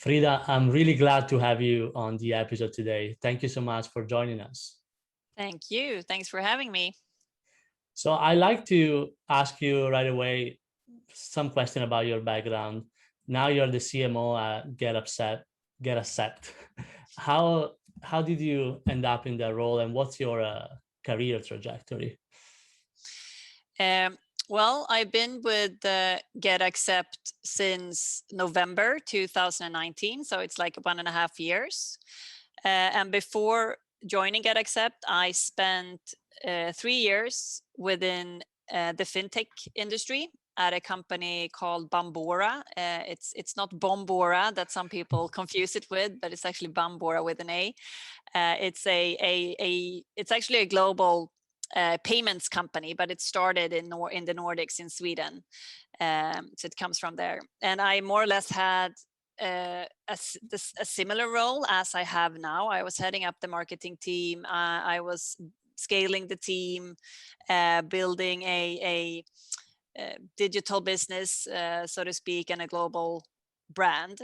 Frida, I'm really glad to have you on the episode today. Thank you so much for joining us. Thank you. Thanks for having me. So I like to ask you right away some question about your background. Now you're the CMO at GetAccept. How how did you end up in that role, and what's your career trajectory? Um, well, I've been with GetAccept since November 2019, so it's like 1.5 years. And before joining GetAccept, I spent 3 years within the fintech industry at a company called Bambora. It's not Bombora that some people confuse it with, but it's actually Bambora with an A. It's actually a global payments company, but it started in the Nordics in Sweden. So it comes from there. And I more or less had a similar role as I have now. I was heading up the marketing team. I was scaling the team, building a digital business, so to speak, and a global brand.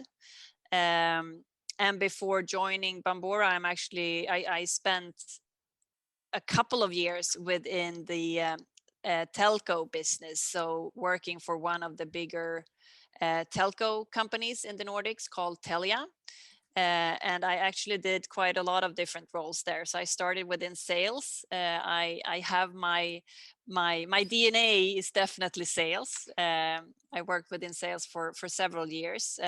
And before joining Bambora, I spent a couple of years within the telco business, so working for one of the bigger telco companies in the Nordics called Telia. And I actually did quite a lot of different roles there. So I started within sales. I have my DNA is definitely sales. I worked within sales for several years,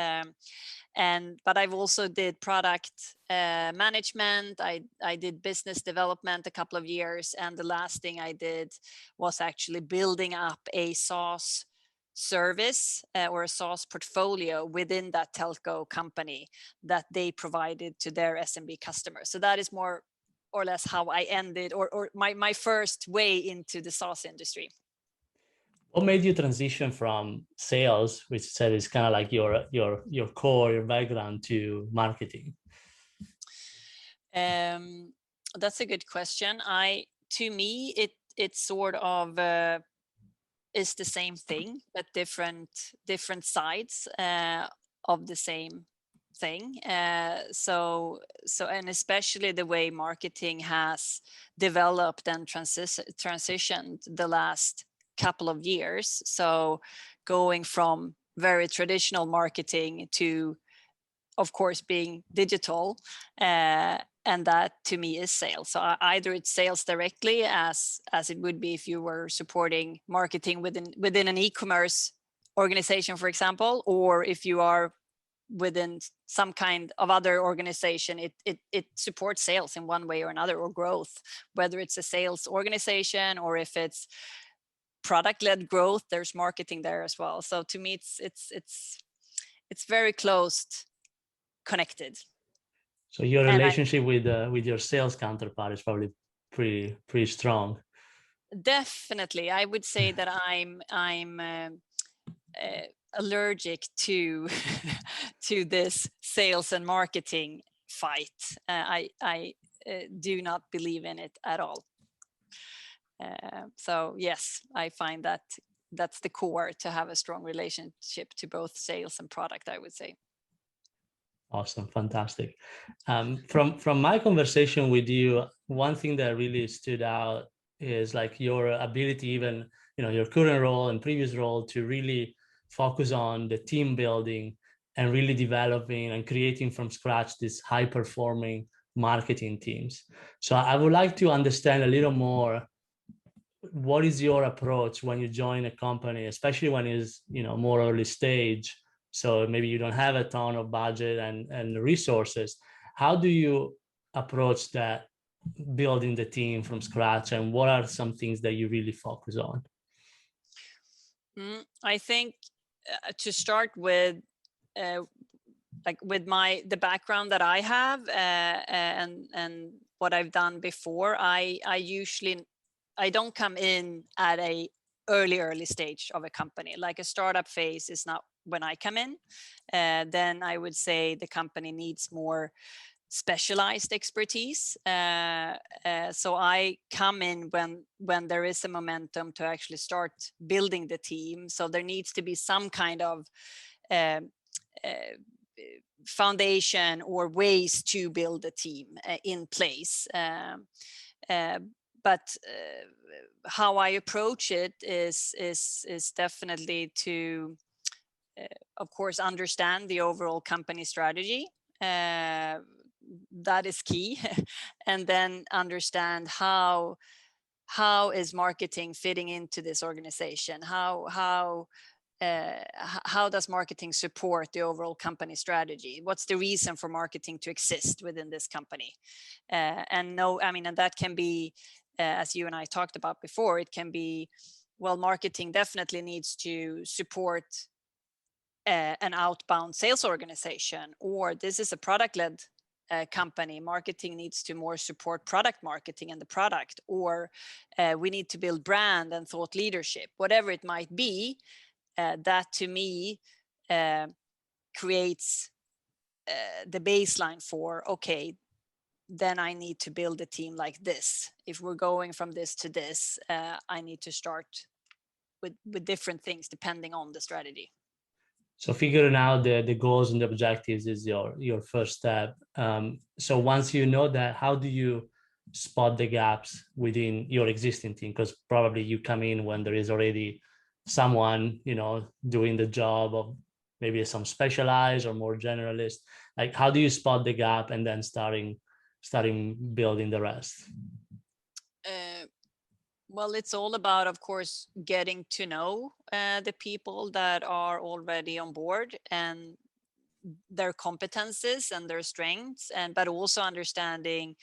but I've also did product management. I did business development a couple of years, and the last thing I did was actually building up a SaaS service or a SaaS portfolio within that telco company that they provided to their SMB customers. So that is more or less how I ended, or my first way into the SaaS industry. What made you transition from sales, which said is kind of like your core, your background, to marketing? That's a good question. To me, it sort of is the same thing, but different sides of the same thing. And especially the way marketing has developed and transitioned the last couple of years. So going from very traditional marketing to, of course, being digital, and that to me is sales. So either it's sales directly, as it would be if you were supporting marketing within an e-commerce organization, for example, or if you are within some kind of other organization, it supports sales in one way or another, or growth, whether it's a sales organization or if it's product-led growth, there's marketing there as well. So to me, it's very close connected. So your relationship with your sales counterpart is probably pretty strong. Definitely, I would say that I'm allergic to to this sales and marketing fight. I do not believe in it at all. So yes, I find that that's the core to have a strong relationship to both sales and product, I would say. Awesome, fantastic. From my conversation with you, one thing that really stood out is like your ability, even your current role and previous role, to really focus on the team building and really developing and creating from scratch these high performing marketing teams. So I would like to understand a little more, what is your approach when you join a company, especially when it's more early stage, so maybe you don't have a ton of budget and resources. How do you approach that, building the team from scratch, and what are some things that you really focus on? I think to start with, like with the background that I have and what I've done before, I don't come in at a early stage of a company. Like a startup phase is not when I come in. Then I would say the company needs more specialized expertise. So I come in when there is a momentum to actually start building the team. So there needs to be some kind of foundation or ways to build a team in place. But how I approach it is definitely to, of course, understand the overall company strategy. That is key. And then understand how is marketing fitting into this organization? How does marketing support the overall company strategy? What's the reason for marketing to exist within this company? And that can be, as you and I talked about before, it can be, well, marketing definitely needs to support an outbound sales organization, or this is a product-led company. Marketing needs to more support product marketing and the product, or we need to build brand and thought leadership, whatever it might be. That to me creates the baseline for, okay, then I need to build a team like this. If we're going from this to this, I need to start with different things depending on the strategy. So figuring out the goals and the objectives is your first step. So once you know that, how do you spot the gaps within your existing team? Because probably you come in when there is already someone, doing the job of maybe some specialized or more generalist. Like, how do you spot the gap and then starting building the rest? Well, it's all about, of course, getting to know the people that are already on board and their competences and their strengths, but also understanding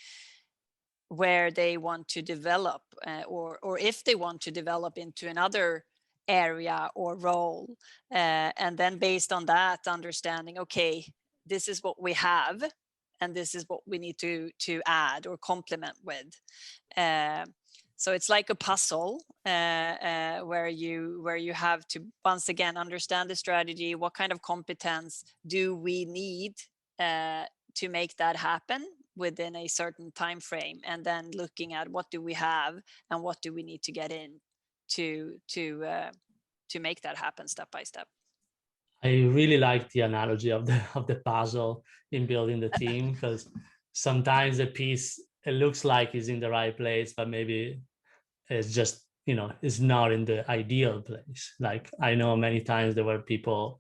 where they want to develop, or if they want to develop into another area or role. And then based on that, understanding, okay, this is what we have, and this is what we need to add or complement with. So it's like a puzzle where you have to once again understand the strategy. What kind of competence do we need to make that happen within a certain time frame? And then looking at what do we have and what do we need to get in to make that happen step by step. I really like the analogy of the puzzle in building the team, because sometimes the piece, it looks like is in the right place, but maybe it's just, it's not in the ideal place. Like, I know many times there were people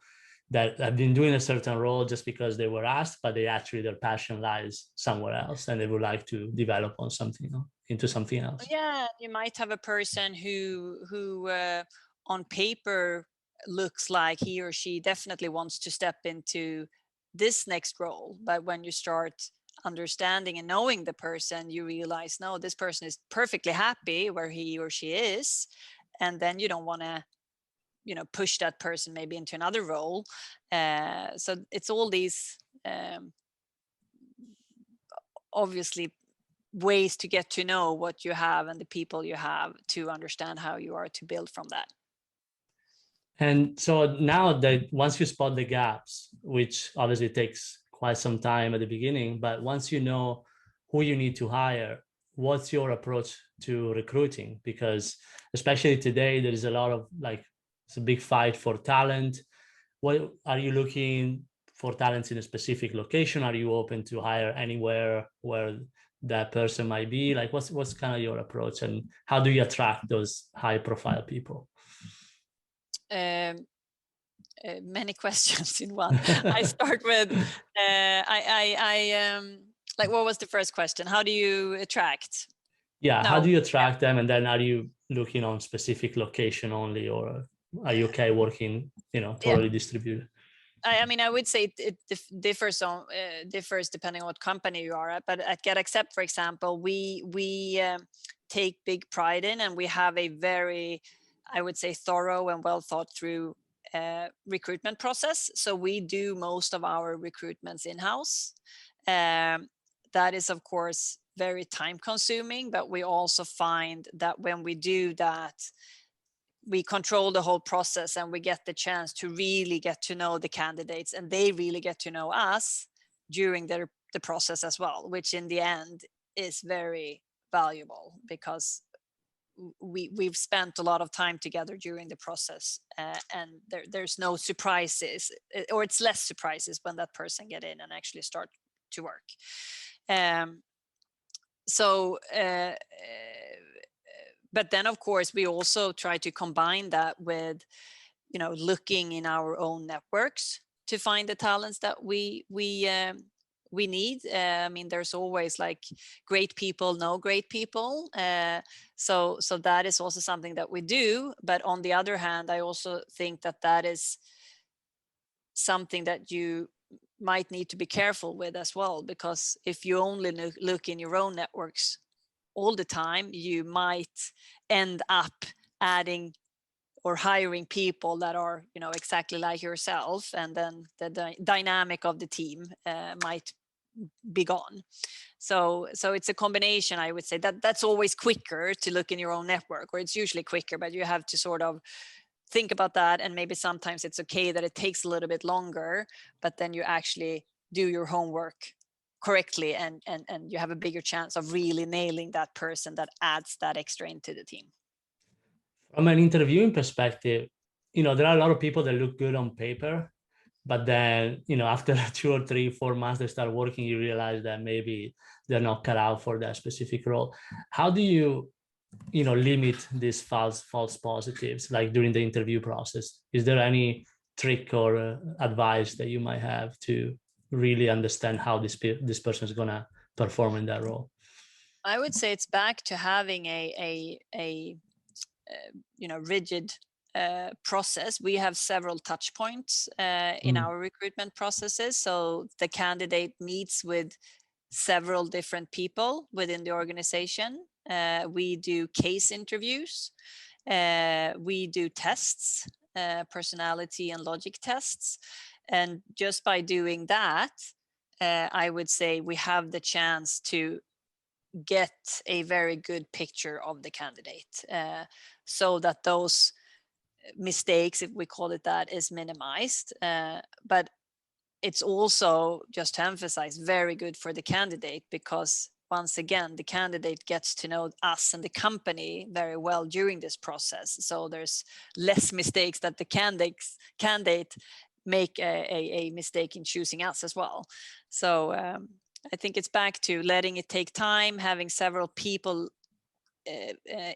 that have been doing a certain role just because they were asked, but their passion lies somewhere else, and they would like to develop on something, into something else. Yeah, you might have a person who on paper looks like he or she definitely wants to step into this next role, but when you start understanding and knowing the person, you realize, no, this person is perfectly happy where he or she is, and then you don't want to push that person maybe into another role. So it's all these obviously ways to get to know what you have and the people you have, to understand how you are to build from that. And so now that once you spot the gaps, which obviously takes quite some time at the beginning, but once you know who you need to hire, what's your approach to recruiting? Because especially today, there is a lot of it's a big fight for talent. What are you looking for talents in a specific location? Are you open to hire anywhere where that person might be? Like, what's kind of your approach, and how do you attract those high profile people? Many questions in one. I start with like, what was the first question? How do you attract? How do you attract them? And then are you looking on specific location only, or are you okay working, totally distributed? I would say it differs depending on what company you are at. But at GetAccept, for example, we take big pride in, and we have a very, I would say, thorough and well thought through recruitment process. So we do most of our recruitments in-house. That is, of course, very time consuming, but we also find that when we do that, we control the whole process, and we get the chance to really get to know the candidates, and they really get to know us during the process as well, which in the end is very valuable, because we've spent a lot of time together during the process, and there's no surprises, or it's less surprises when that person get in and actually start to work. But then of course we also try to combine that with, you know, looking in our own networks to find the talents that we need. I mean, there's always like great people know great people. So that is also something that we do. But on the other hand, I also think that that is something that you might need to be careful with as well, because if you only look in your own networks all the time, you might end up adding or hiring people that are, you know, exactly like yourself, and then the dynamic of the team might be gone. So it's a combination. I would say that that's always quicker to look in your own network, or it's usually quicker, but you have to sort of think about that, and maybe sometimes it's okay that it takes a little bit longer, but then you actually do your homework correctly, and you have a bigger chance of really nailing that person that adds that extra into the team. From an interviewing perspective, you know, there are a lot of people that look good on paper, but then, you know, after 2 or 3, 4 months they start working, you realize that maybe they're not cut out for that specific role. How do you, you know, limit these false positives, like during the interview process? Is there any trick or advice that you might have to really understand how this person is gonna perform in that role? I would say it's back to having a you know, rigid process. We have several touch points in our recruitment processes. So the candidate meets with several different people within the organization. We do case interviews. We do tests, personality and logic tests. And just by doing that, I would say we have the chance to get a very good picture of the candidate, so that those mistakes, if we call it that, is minimized. But it's also, just to emphasize, very good for the candidate, because once again, the candidate gets to know us and the company very well during this process. So there's less mistakes that the candidate make a mistake in choosing us as well. So I think it's back to letting it take time, having several people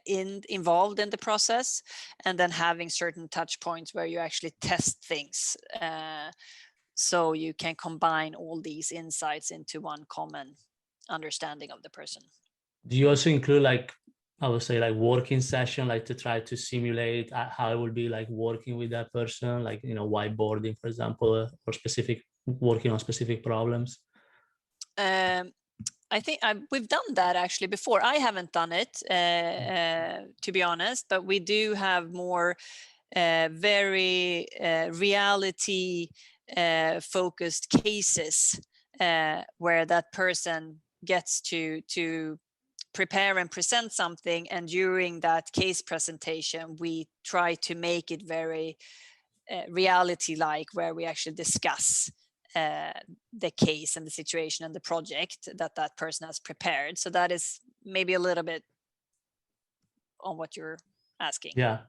involved in the process, and then having certain touch points where you actually test things, so you can combine all these insights into one common understanding of the person. Do you also include, like, I would say, like working session, like to try to simulate how it would be like working with that person, like, you know, whiteboarding, for example, or specific working on specific problems? I think we've done that actually before. I haven't done it, to be honest, but we do have more very reality focused cases where that person gets to prepare and present something, and during that case presentation we try to make it very reality like, where we actually discuss the case and the situation and the project that that person has prepared. So that is maybe a little bit on what you're asking. Yeah,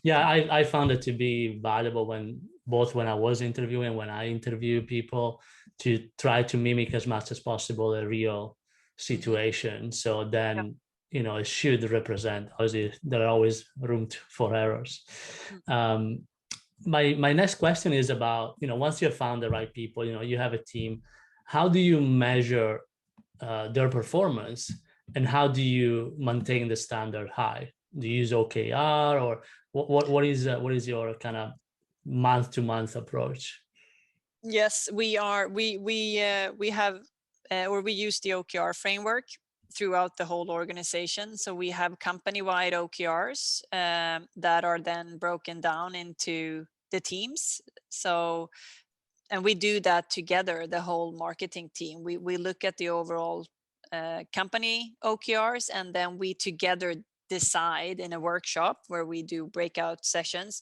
I found it to be valuable when I was interviewing, when I interview people, to try to mimic as much as possible a real situation. So then, you know, it should represent, obviously there are always room for errors. My next question is about, you know, once you've found the right people, you know, you have a team, how do you measure their performance, and how do you maintain the standard high? Do you use OKR, or what is your kind of month-to-month approach? Yes, we have or we use the OKR framework throughout the whole organization. So we have company-wide OKRs that are then broken down into the teams. So, and we do that together, the whole marketing team. We look at the overall company OKRs, and then we together decide in a workshop where we do breakout sessions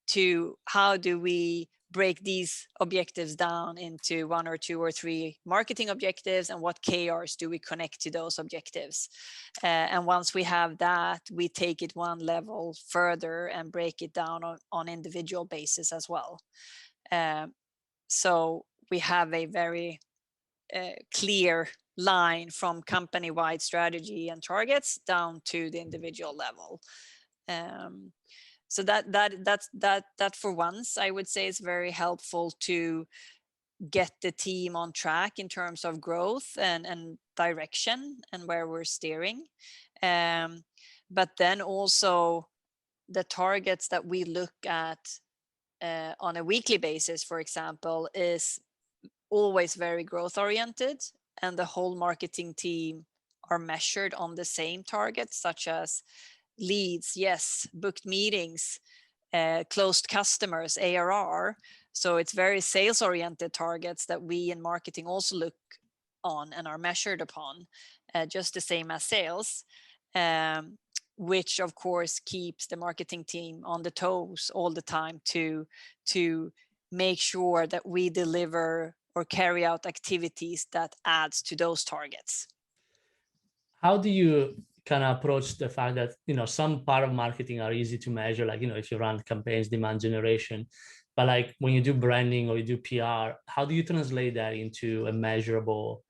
to how do we break these objectives down into 1 or 2 or 3 marketing objectives, and what KRs do we connect to those objectives. And once we have that, we take it one level further and break it down on individual basis as well. So we have a very clear line from company-wide strategy and targets down to the individual level. So that for once, I would say, is very helpful to get the team on track in terms of growth and direction and where we're steering. But then also the targets that we look at on a weekly basis, for example, is always very growth oriented, and the whole marketing team are measured on the same targets, such as leads, yes, booked meetings, closed customers, ARR. So it's very sales oriented targets that we in marketing also look on and are measured upon, just the same as sales, which of course keeps the marketing team on the toes all the time to make sure that we deliver or carry out activities that adds to those targets. How do you kind of approach the fact that, you know, some part of marketing are easy to measure, like, you know, if you run campaigns, demand generation, but like when you do branding or you do PR, how do you translate that into a measurable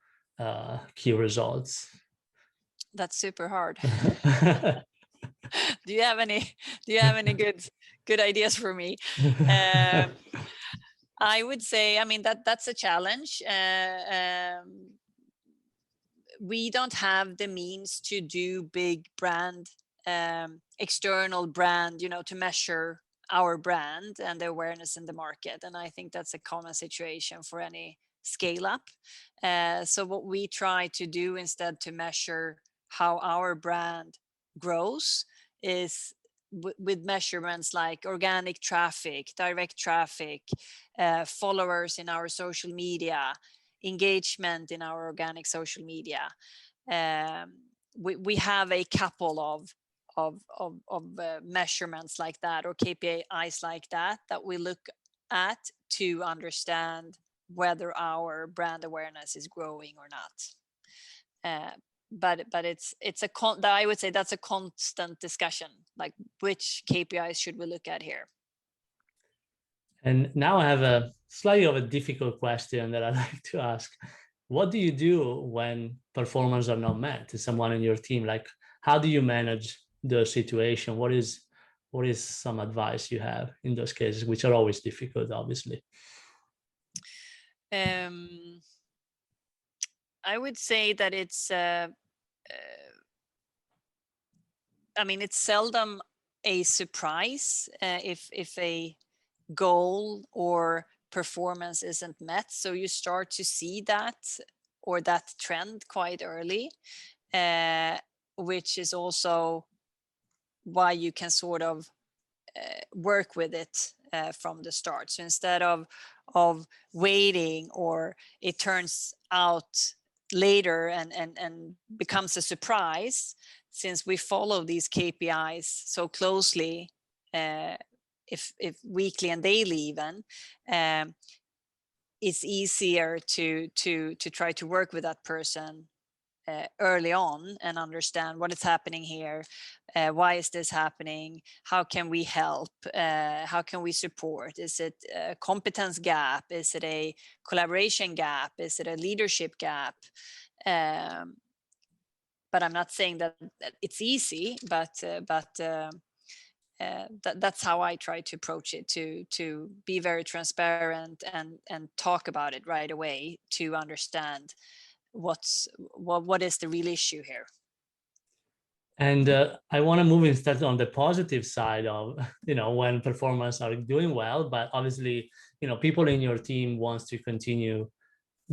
key results? That's super hard. Do you have any good ideas for me? I would say, I mean, that's a challenge. We don't have the means to do big brand, external brand, you know, to measure our brand and the awareness in the market. And I think that's a common situation for any scale up. So what we try to do instead to measure how our brand grows is with measurements like organic traffic, direct traffic, followers in our social media, engagement in our organic social media. We have a couple of measurements like that, or KPIs like that we look at to understand whether our brand awareness is growing or not. But I would say that's a constant discussion, like which KPIs should we look at here. And now I have a slightly of a difficult question that I'd like to ask. What do you do when performance are not met to someone in your team? Like, how do you manage the situation? What is some advice you have in those cases, which are always difficult, obviously? I would say that it's, I mean, it's seldom a surprise if a goal or performance isn't met. So you start to see that, or that trend, quite early, which is also why you can sort of work with it from the start. So instead of waiting, or it turns out later and becomes a surprise, since we follow these KPIs so closely, if weekly and daily even, it's easier to try to work with that person early on and understand what is happening here, why is this happening, how can we help, how can we support, is it a competence gap, is it a collaboration gap, is it a leadership gap. But I'm not saying that it's easy, but that's how I try to approach it, to be very transparent and talk about it right away to understand what is the real issue here. And I want to move instead on the positive side of, you know, when performers are doing well, but obviously, you know, people in your team wants to continue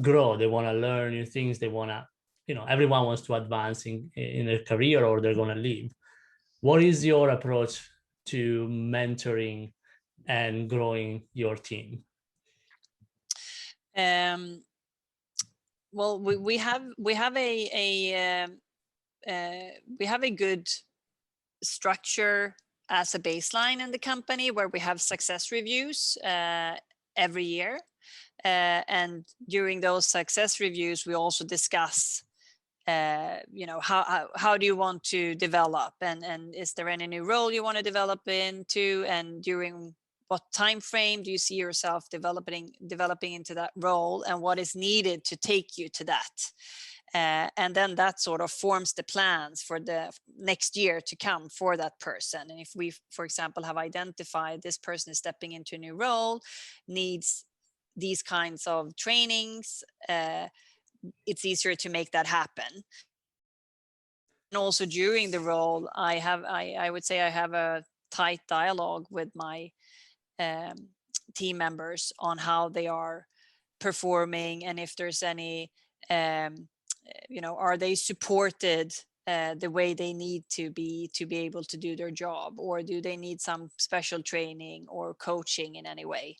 grow. They want to learn new things. They want to, you know, everyone wants to advance in their career, or they're going to leave. What is your approach to mentoring and growing your team? Well, we have a good structure as a baseline in the company, where we have success reviews every year. And during those success reviews, we also discuss, you know, how do you want to develop, and is there any new role you want to develop into, and during what time frame do you see yourself developing into that role, and what is needed to take you to that. And then that sort of forms the plans for the next year to come for that person. And if we, for example, have identified this person is stepping into a new role, needs these kinds of trainings, it's easier to make that happen. And also during the role, I would say I have a tight dialogue with my team members on how they are performing, and if there's any, you know, are they supported the way they need to be able to do their job, or do they need some special training or coaching in any way.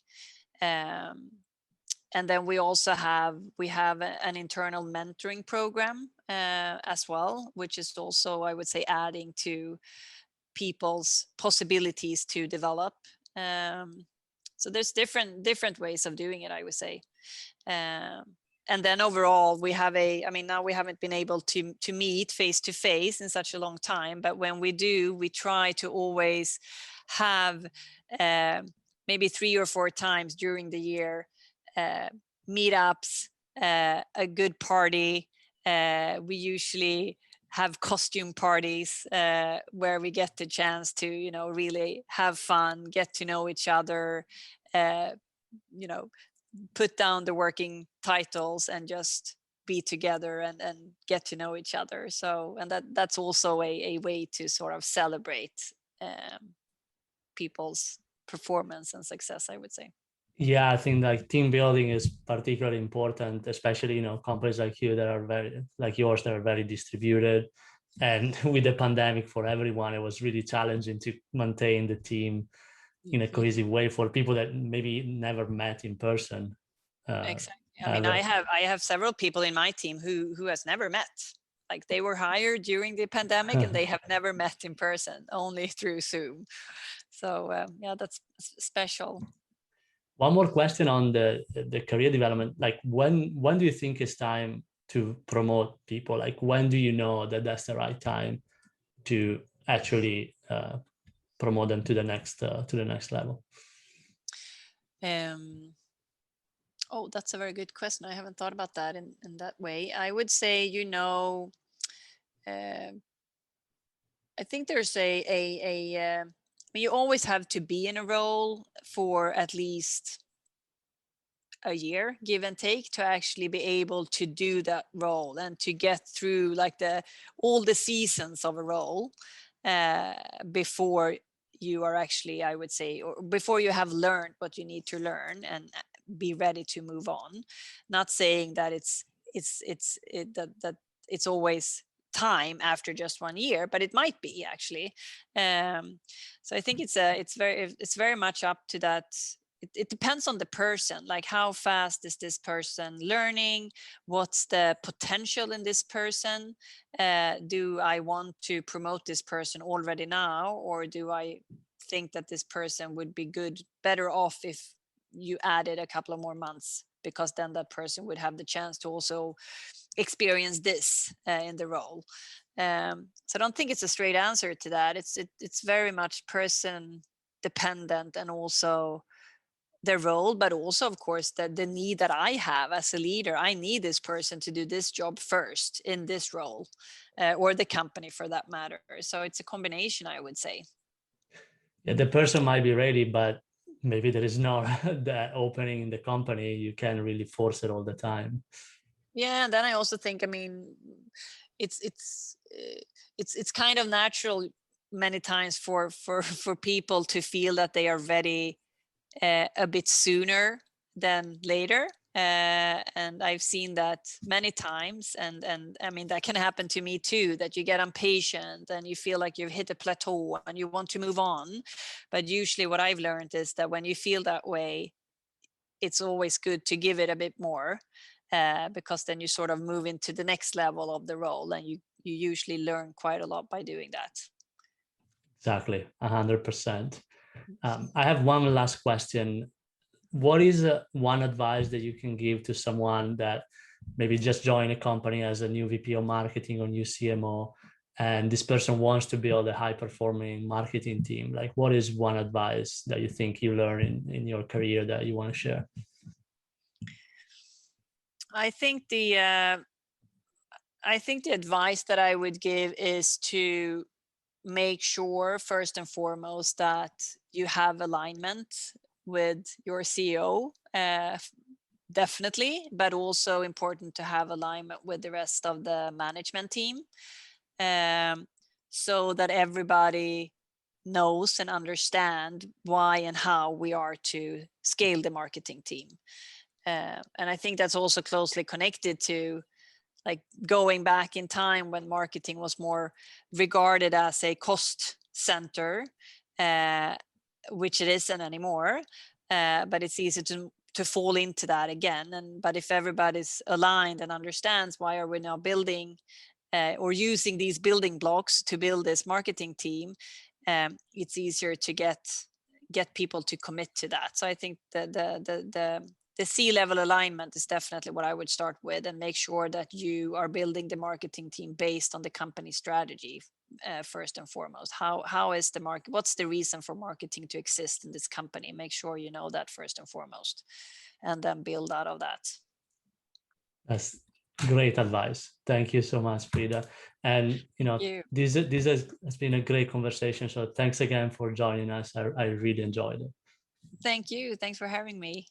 And then we also have an internal mentoring program as well, which is also, I would say, adding to people's possibilities to develop. So there's different ways of doing it, I would say. And then overall, we have I mean, now we haven't been able to meet face to face in such a long time, but when we do, we try to always have maybe 3 or 4 times during the year meetups, a good party. We usually have costume parties where we get the chance to, you know, really have fun, get to know each other, you know, put down the working titles and just be together and get to know each other. So, and that's also a way to sort of celebrate people's performance and success, I would say. Yeah, I think like team building is particularly important, especially, you know, companies like you that are like yours that are very distributed. And with the pandemic for everyone, it was really challenging to maintain the team in a cohesive way for people that maybe never met in person. Exactly. I mean, I have several people in my team who has never met. Like, they were hired during the pandemic and they have never met in person, only through Zoom. So yeah, that's special. One more question on the career development. Like, when do you think it's time to promote people? Like, when do you know that that's the right time to actually promote them to the next level? Oh, that's a very good question. I haven't thought about that in that way. I would say, you know, I think there's you always have to be in a role for at least a year, give and take, to actually be able to do that role and to get through like all the seasons of a role before you are actually, I would say, or before you have learned what you need to learn and be ready to move on. Not saying that that it's always time after just 1 year, but it might be actually. So I think it's very much up to that. It depends on the person, like how fast is this person learning, what's the potential in this person, do I want to promote this person already now, or do I think that this person would be better off if you added a couple of more months, because then that person would have the chance to also experience this in the role. So I don't think it's a straight answer to that. It's very much person dependent, and also their role, but also, of course, the need that I have as a leader. I need this person to do this job first in this role, or the company for that matter. So it's a combination, I would say. Yeah, the person might be ready, but maybe there is no that opening in the company. You can't really force it all the time. Yeah, and then I also think, I mean, it's kind of natural many times for people to feel that they are ready a bit sooner than later. And I've seen that many times, and I mean, that can happen to me too, that you get impatient and you feel like you've hit a plateau and you want to move on. But usually what I've learned is that when you feel that way, it's always good to give it a bit more, because then you sort of move into the next level of the role, and you usually learn quite a lot by doing that. Exactly, 100%. I have one last question. what is one advice that you can give to someone that maybe just joined a company as a new VP of marketing or new CMO, and this person wants to build a high performing marketing team? Like, what is one advice that you think you learned in your career that you want to share? I think the advice that I would give is to make sure first and foremost that you have alignment with your CEO, definitely, but also important to have alignment with the rest of the management team, so that everybody knows and understand why and how we are to scale the marketing team. And I think that's also closely connected to, like, going back in time when marketing was more regarded as a cost center, which it isn't anymore, but it's easy to fall into that again. But if everybody's aligned and understands why are we now building or using these building blocks to build this marketing team, it's easier to get people to commit to that. So I think the C-level alignment is definitely what I would start with, and make sure that you are building the marketing team based on the company strategy, first and foremost. How is the market? What's the reason for marketing to exist in this company? Make sure you know that first and foremost, and then build out of that. That's great advice. Thank you so much, Frida. And this has been a great conversation. So thanks again for joining us. I really enjoyed it. Thank you. Thanks for having me.